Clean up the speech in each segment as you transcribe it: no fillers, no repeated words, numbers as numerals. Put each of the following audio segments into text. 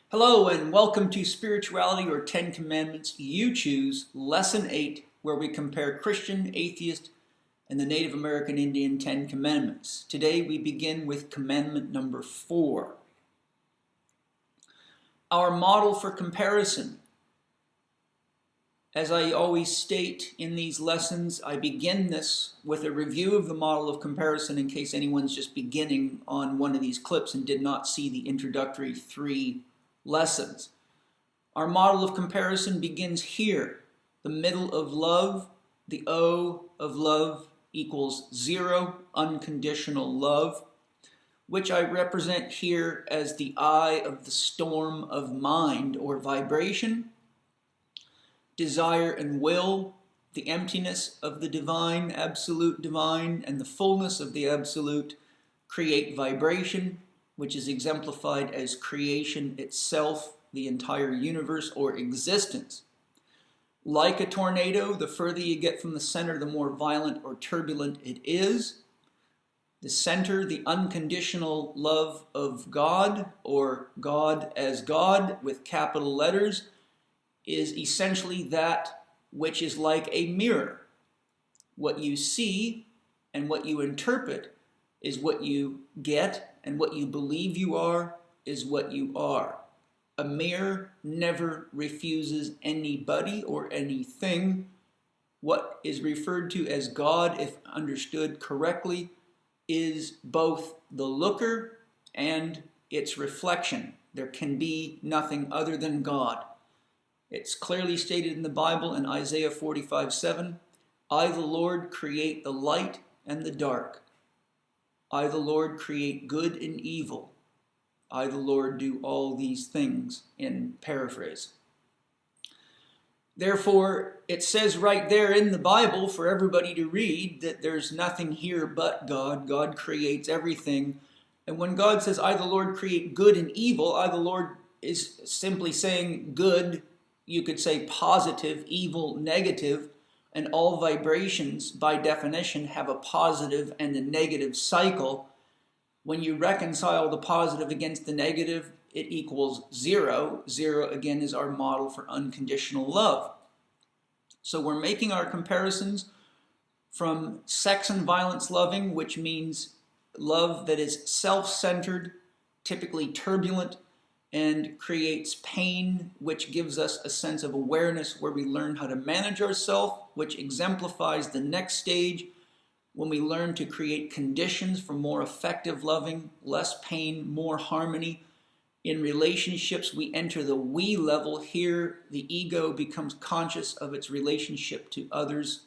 Hello and welcome to Spirituality or 10 Commandments You Choose, Lesson 8, where we compare Christian, atheist, and the Native American Indian 10 Commandments. Today we begin with commandment number 4. Our model for comparison. As I always state in these lessons, I begin this with a review of the model of comparison in case anyone's just beginning on one of these clips and did not see the introductory 3 lessons. Our model of comparison begins here. The middle of love, the O of love equals 0, unconditional love, which I represent here as the eye of the storm of mind or vibration. Desire and will, the emptiness of the divine, absolute divine, and the fullness of the absolute create vibration, which is exemplified as creation itself, the entire universe or existence. Like a tornado, the further you get from the center, the more violent or turbulent it is. The center, the unconditional love of God, or God as God with capital letters, is essentially that which is like a mirror. What you see and what you interpret is what you get, and what you believe you are is what you are. A mirror never refuses anybody or anything. What is referred to as God, if understood correctly, is both the looker and its reflection. There can be nothing other than God. It's clearly stated in the Bible in Isaiah 45:7, I, the Lord, create the light and the dark. I, the Lord, create good and evil. I, the Lord, do all these things, in paraphrase. Therefore, it says right there in the Bible for everybody to read that there's nothing here but God. God creates everything. And when God says, I, the Lord, create good and evil, I, the Lord, is simply saying good, you could say positive, evil, negative, and all vibrations, by definition, have a positive and a negative cycle. When you reconcile the positive against the negative, it equals 0. 0, again, is our model for unconditional love. So we're making our comparisons from sex and violence loving, which means love that is self-centered, typically turbulent, and creates pain, which gives us a sense of awareness where we learn how to manage ourselves, which exemplifies the next stage when we learn to create conditions for more effective loving, less pain, more harmony. In relationships, we enter the we level. Here, the ego becomes conscious of its relationship to others,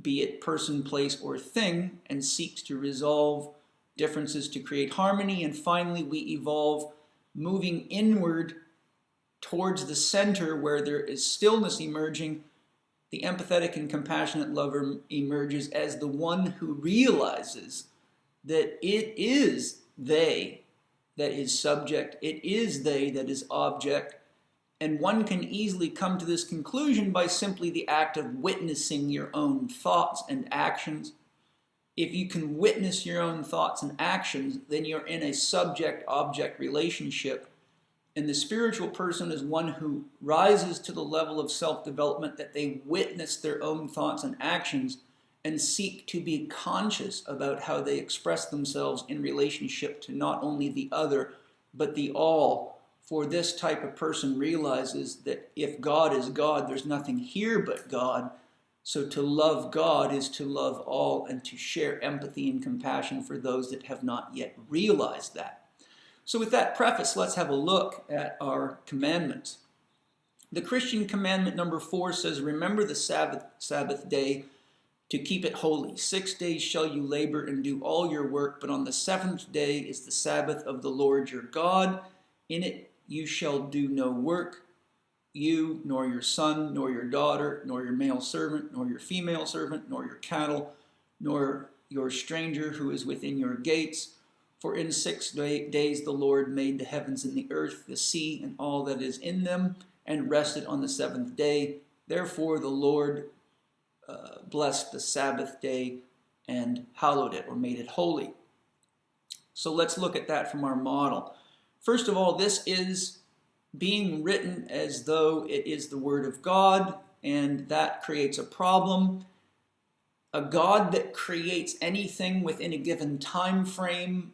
be it person, place, or thing, and seeks to resolve differences to create harmony. And finally, we evolve moving inward towards the center where there is stillness emerging. The empathetic and compassionate lover emerges as the one who realizes that it is they that is subject, it is they that is object, and one can easily come to this conclusion by simply the act of witnessing your own thoughts and actions. If you can witness your own thoughts and actions, then you're in a subject-object relationship. And the spiritual person is one who rises to the level of self-development that they witness their own thoughts and actions and seek to be conscious about how they express themselves in relationship to not only the other, but the all. For this type of person realizes that if God is God, there's nothing here but God. So to love God is to love all and to share empathy and compassion for those that have not yet realized that. So with that preface, let's have a look at our commandments. The Christian commandment number 4 says, remember the Sabbath day to keep it holy. 6 days shall you labor and do all your work, but on the 7th day is the Sabbath of the Lord your God. In it you shall do no work, you, nor your son, nor your daughter, nor your male servant, nor your female servant, nor your cattle, nor your stranger who is within your gates. For in 6 days the Lord made the heavens and the earth, the sea, and all that is in them, and rested on the 7th day. Therefore the Lord blessed the Sabbath day and hallowed it, or made it holy. So let's look at that from our model. First of all, this is being written as though it is the Word of God, and that creates a problem. A God that creates anything within a given time frame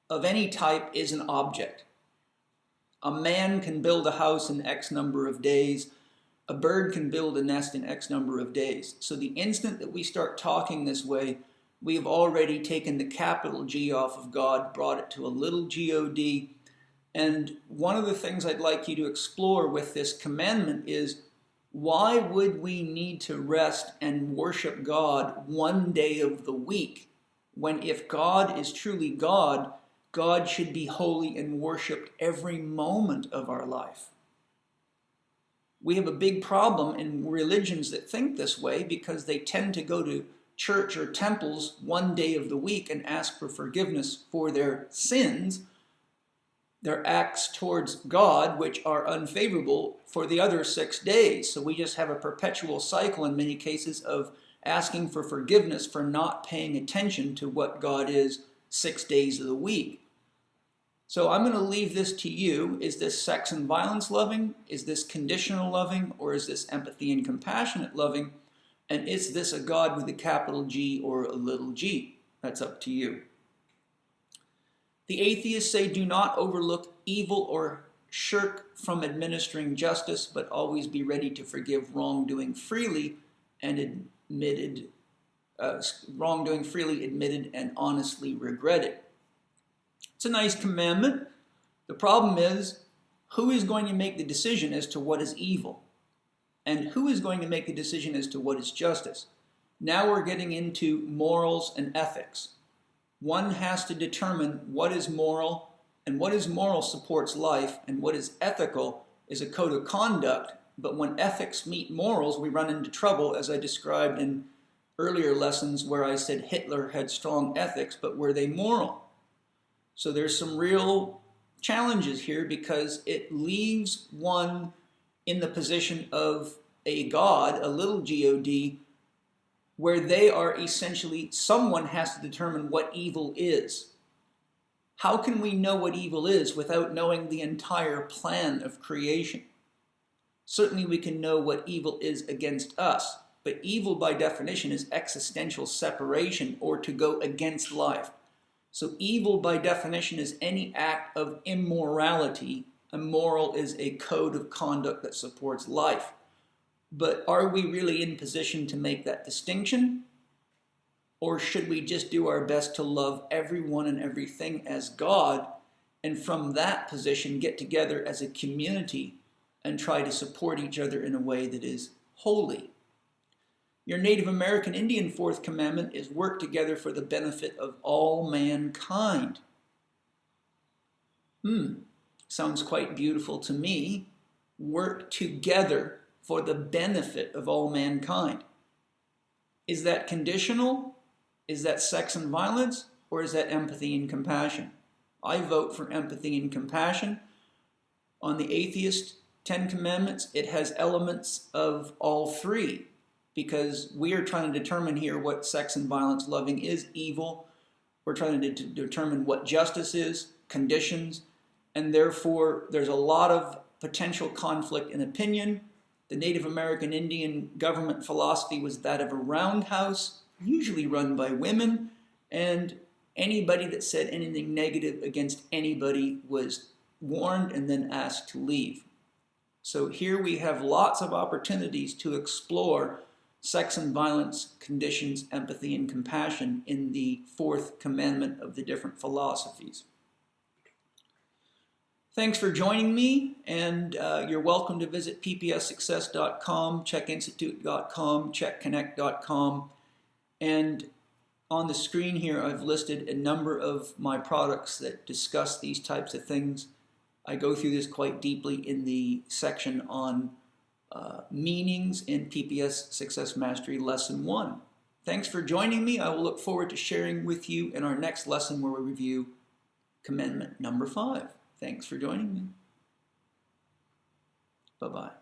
of any type is an object. A man can build a house in X number of days. A bird can build a nest in X number of days. So the instant that we start talking this way, we have already taken the capital G off of God, brought it to a little G-O-D. And one of the things I'd like you to explore with this commandment is, why would we need to rest and worship God one day of the week, when if God is truly God, God should be holy and worshipped every moment of our life? We have a big problem in religions that think this way, because they tend to go to church or temples one day of the week and ask for forgiveness for their sins, their acts towards God, which are unfavorable, for the other 6 days. So we just have a perpetual cycle in many cases of asking for forgiveness for not paying attention to what God is 6 days of the week. So I'm going to leave this to you. Is this sex and violence loving? Is this conditional loving? Or is this empathy and compassionate loving? And is this a God with a capital G or a little g? That's up to you. The atheists say, do not overlook evil or shirk from administering justice, but always be ready to forgive wrongdoing freely and admitted and honestly regretted. It's a nice commandment. The problem is, who is going to make the decision as to what is evil? And who is going to make the decision as to what is justice? Now we're getting into morals and ethics. One has to determine what is moral, and what is moral supports life, and what is ethical is a code of conduct. But when ethics meet morals, we run into trouble, as I described in earlier lessons where I said Hitler had strong ethics, but were they moral? So there's some real challenges here, because it leaves one in the position of a God, a little G-O-D, where they are essentially, someone has to determine what evil is. How can we know what evil is without knowing the entire plan of creation? Certainly we can know what evil is against us, but evil by definition is existential separation, or to go against life. So evil by definition is any act of immorality. Immoral is a code of conduct that supports life. But are we really in position to make that distinction? Or should we just do our best to love everyone and everything as God, and from that position get together as a community and try to support each other in a way that is holy? Your Native American Indian fourth commandment is work together for the benefit of all mankind. Sounds quite beautiful to me. Work together for the benefit of all mankind. Is that conditional? Is that sex and violence? Or is that empathy and compassion? I vote for empathy and compassion. On the atheist 10 commandments, it has elements of all three, because we are trying to determine here what sex and violence loving is, evil. We're trying to determine what justice is, conditions, and therefore there's a lot of potential conflict in opinion. The Native American Indian government philosophy was that of a roundhouse, usually run by women, and anybody that said anything negative against anybody was warned and then asked to leave. So here we have lots of opportunities to explore sex and violence, conditions, empathy, and compassion in the fourth commandment of the different philosophies. Thanks for joining me, and you're welcome to visit ppssuccess.com, chekinstitute.com, checkconnect.com, and on the screen here I've listed a number of my products that discuss these types of things. I go through this quite deeply in the section on meanings in PPS Success Mastery Lesson 1. Thanks for joining me. I will look forward to sharing with you in our next lesson, where we review commandment number 5. Thanks for joining me. Bye-bye.